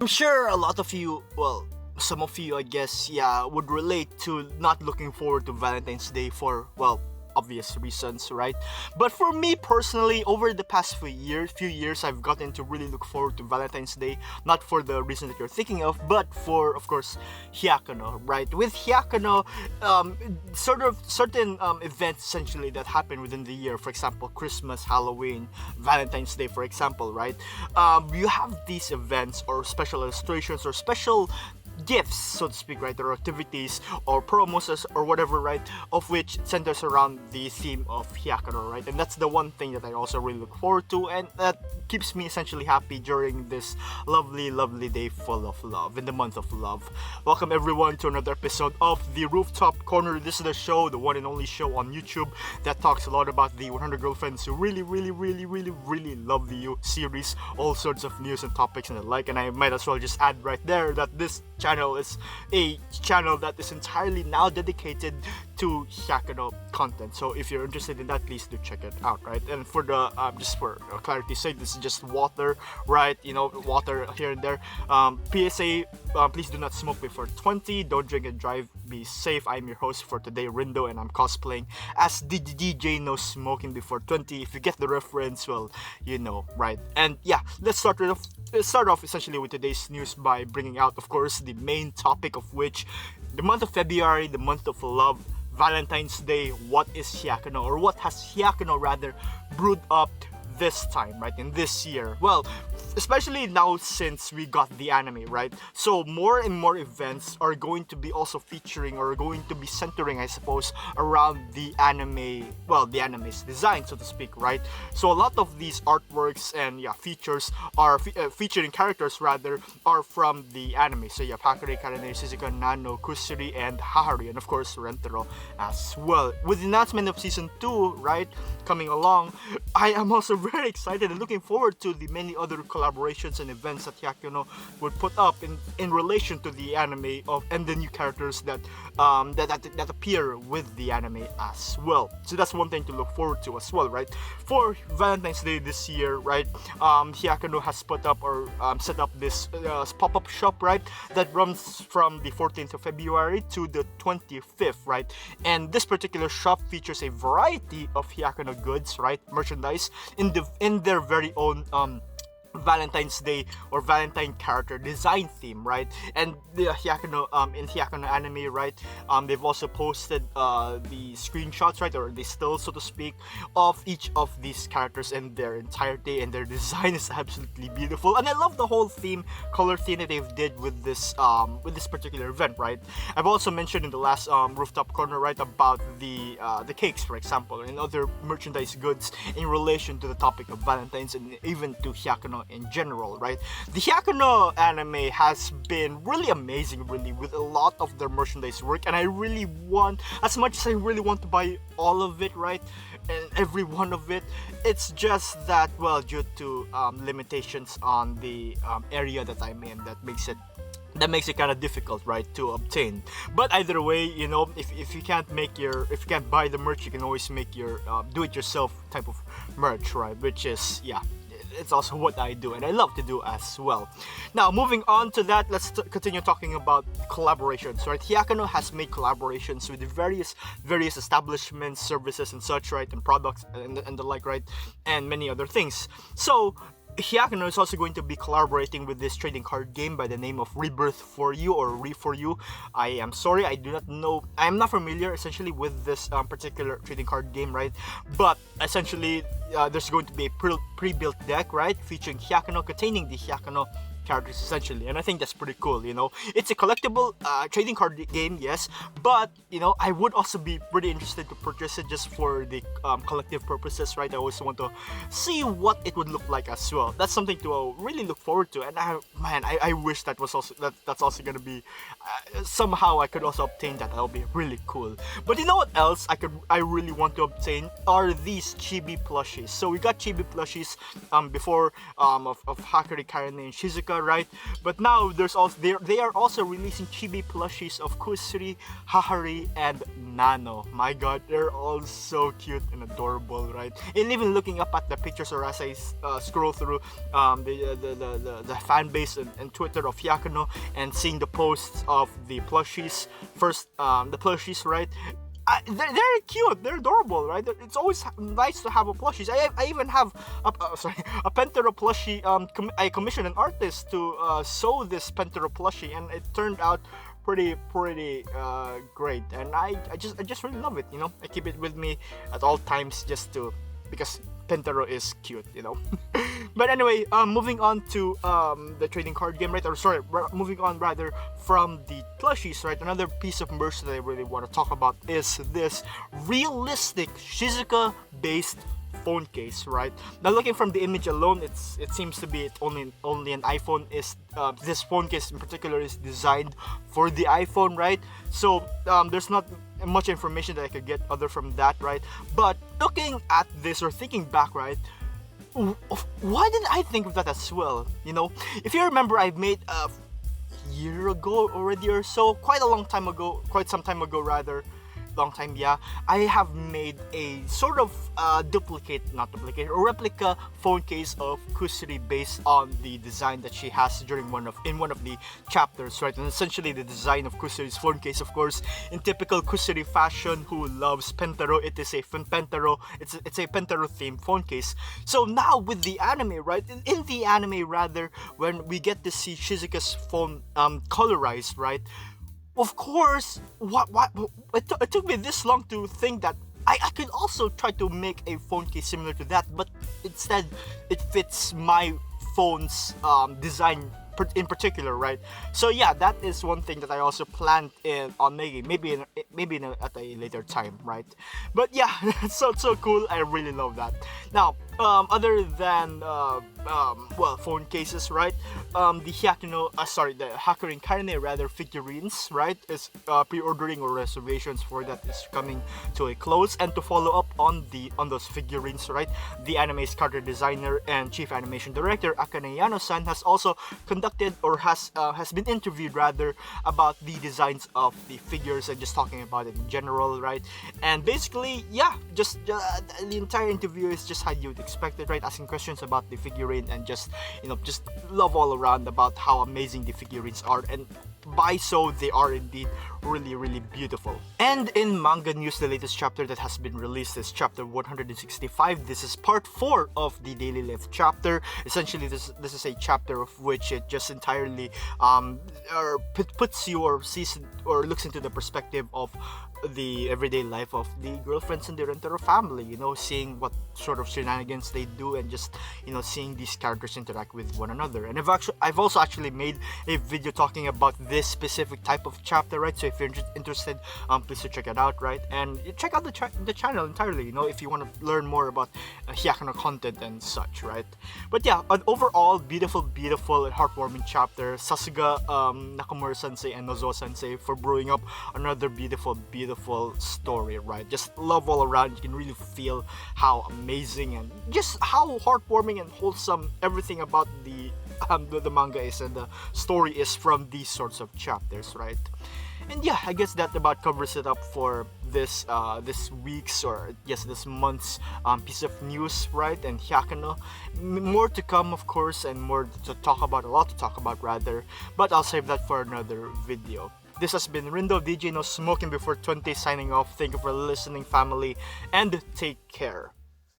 I'm sure a lot of you, well, some of you, I guess, yeah, would relate to not looking forward to Valentine's Day for, well, obvious reasons, right? But for me personally, over the past few years, I've gotten to really look forward to Valentine's Day, not for the reason that you're thinking of, but for, of course, hyakkano, right? With hyakkano, sort of certain events essentially that happen within the year, for example, Christmas, Halloween, Valentine's Day, for example, right? You have these events or special illustrations or special gifts, so to speak, right, or activities or promos or whatever, right, of which centers around the theme of hyakkano, right, and that's the one thing that I also really look forward to, and that keeps me essentially happy during this lovely day full of love, in the month of love. Welcome everyone to another episode of the Rooftop Corner. This is the show, the one and only show on YouTube that talks a lot about the 100 girlfriends who really love the series, all sorts of news and topics and the like. And I might as well just add right there that this channel is a channel that is entirely now dedicated to hyakkano content. So if you're interested in that, please do check it out, right? And for the just for clarity's sake, this is just water, right? You know, water here and there. PSA: please do not smoke before 20. Don't drink and drive. Be safe. I'm your host for today, Rindo, and I'm cosplaying as the DJ No Smoking Before 20. If you get the reference, well, you know, right? And yeah, let's start off essentially with today's news by bringing out, of course, the main topic of which, the month of February, the month of love, Valentine's Day. What is hyakkano, or what has hyakkano rather brewed up this time, right, in this year? Well, especially now since we got the anime, right? So more and more events are going to be also featuring, or going to be centering, I suppose, around the anime, well, the anime's design, so to speak, right? So a lot of these artworks and features are featuring characters rather are from the anime. So you have Hakari, Karane, Shizuka, Nano, Kusuri, and Hahari, and of course Rentaro as well. With the announcement of season 2, right, coming along, I am also very excited and looking forward to the many other collaborations and events that hyakkano would put up in relation to the anime of, and the new characters that appear with the anime as well. So that's one thing to look forward to as well, right? For Valentine's Day this year, right, hyakkano has put up or set up this pop-up shop, right, that runs from the 14th of February to the 25th, right? And this particular shop features a variety of hyakkano goods, right, merchandise in their very own Valentine's Day or Valentine character design theme, right? And the hyakkano in hyakkano anime, right, they've also posted the screenshots, right, or the stills, so to speak, of each of these characters in their entirety, and their design is absolutely beautiful. And I love the whole color theme that they've did with this particular event, right? I've also mentioned in the last Rooftop Corner, right, about the cakes, for example, and other merchandise goods in relation to the topic of Valentine's, and even to hyakkano in general, right? The hyakkano anime has been really amazing, really, with a lot of their merchandise work, and I really want, as much as I really want to buy all of it, right, and every one of it, it's just that, well, due to limitations on the area that I'm in, that makes it kind of difficult, right, to obtain. But either way, you know, if you can't buy the merch, you can always make your do-it-yourself type of merch, right? Which is, it's also what I do, and I love to do as well. Now, moving on to that, let's continue talking about collaborations, right? Hyakkano has made collaborations with the various establishments, services, and such, right, and products and the like, right, and many other things. So hyakkano is also going to be collaborating with this trading card game by the name of Rebirth for You, or Re for You. I am sorry, I do not know, I am not familiar essentially with this particular trading card game, right? But essentially, there's going to be a pre-built deck, right, featuring hyakkano, containing the hyakkano characters essentially, and I think that's pretty cool. You know, it's a collectible trading card game, yes, but you know, I would also be pretty interested to purchase it just for the collective purposes, right? I also want to see what it would look like as well. That's something to really look forward to, and I wish that's also gonna be somehow I could also obtain that. That'll be really cool. But you know what else I really want to obtain are these chibi plushies. So we got chibi plushies before of Hakari, Karane, and Shizuka, manga, right? But now there's also they are also releasing chibi plushies of Kusuri, Hahari, and Nano. My god, they're all so cute and adorable, right? And even looking up at the pictures, or as I scroll through the fan base and Twitter of hyakkano, and seeing the posts of the plushies, the plushies, right? They're cute, they're adorable, right? It's always nice to have a plushies. I even have a Pentaro plushie. I commissioned an artist to sew this Pentaro plushie, and it turned out pretty great. And I just really love it. You know, I keep it with me at all times because Pentaro is cute, you know. But anyway, moving on to the trading card game, right? Or sorry, moving on rather from the plushies, right? Another piece of merch that I really want to talk about is this realistic Shizuka-based phone case, right? Now, looking from the image alone, it seems to be only an iPhone is this phone case in particular is designed for the iPhone, right? So there's not much information that I could get other from that, right? But looking at this or thinking back, right, why didn't I think of that as well? You know, if you remember, I made a year ago already or so, quite some time ago rather, long time, yeah, I have made a sort of replica phone case of Kusuri based on the design that she has in one of the chapters, right? And essentially the design of Kusuri's phone case, of course, in typical Kusuri fashion, who loves Pentaro, it's a Pentaro themed phone case. So now with the anime, right? In the anime rather, when we get to see Shizuka's phone colorized, right? Of course, it took me this long to think that I could also try to make a phone case similar to that, but instead it fits my phone's design in particular, right? So yeah, that is one thing that I also planned on making, maybe at a later time, right? But yeah, it's so cool. I really love that. Now, other than phone cases, right? The Hakurin Karne rather figurines, right? Is pre-ordering or reservations for that is coming to a close. And to follow up on those figurines, right? The anime's character designer and chief animation director Akane Yano-san has also conducted or has been interviewed rather about the designs of the figures and just talking about it in general, right? And basically, yeah, just the entire interview is just how you'd expect it, right? Asking questions about the figurine and just love all around about how amazing the figurines are, and by so they are indeed really beautiful. And in manga news, the latest chapter that has been released is chapter 165. This is part 4 of the daily life chapter. Essentially, this is a chapter of which it just entirely puts you or sees or looks into the perspective of the everyday life of the girlfriends in the Rentaro family, seeing what sort of shenanigans they do, and just seeing these characters interact with one another. And I've also actually made a video talking about this specific type of chapter, right? So if you're interested, please check it out, right? And check out the channel entirely, if you want to learn more about hyakkano content and such, right? But yeah, an overall beautiful and heartwarming chapter. Sasuga Nakamura sensei and Nozoa sensei for brewing up another beautiful story, right? Just love all around. You can really feel how amazing and just how heartwarming and wholesome everything about the manga is and the story is from these sorts of chapters, right? And yeah, I guess that about covers it up for this week's, or yes, this month's piece of news, right? And hyakkano. More to come, of course, and more to talk about, a lot to talk about rather, but I'll save that for another video. This has been Rindo, DJ No Smoking Before 20, signing off. Thank you for listening, family, and take care.